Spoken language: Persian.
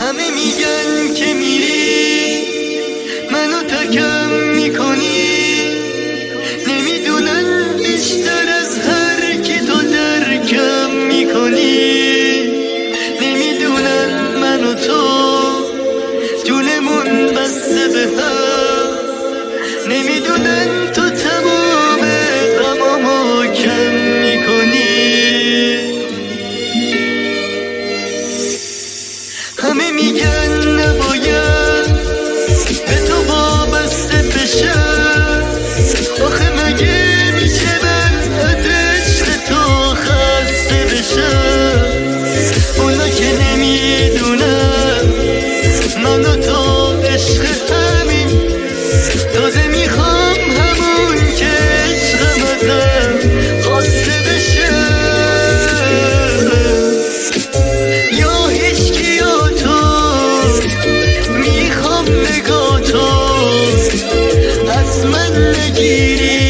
همه میگن که میری منو تکم میکنی، نمیدونن بیشتر از هر کی تو درکم میکنی، نمیدونن من و تو جونمون بسته به هم، نمیدونن تو تمام غمامو کم میکنی. همه میگن نباید به تو وابسته بشم، آخه مگه میشه من از عشق تو خسته بشم؟ اونا که نمیدونم من و تو عشق همین، تازه میخوام همون که عشقم ازم خواسته بشه. یا هیچکی یا تو، میخوام نگاه تو از من نگیری،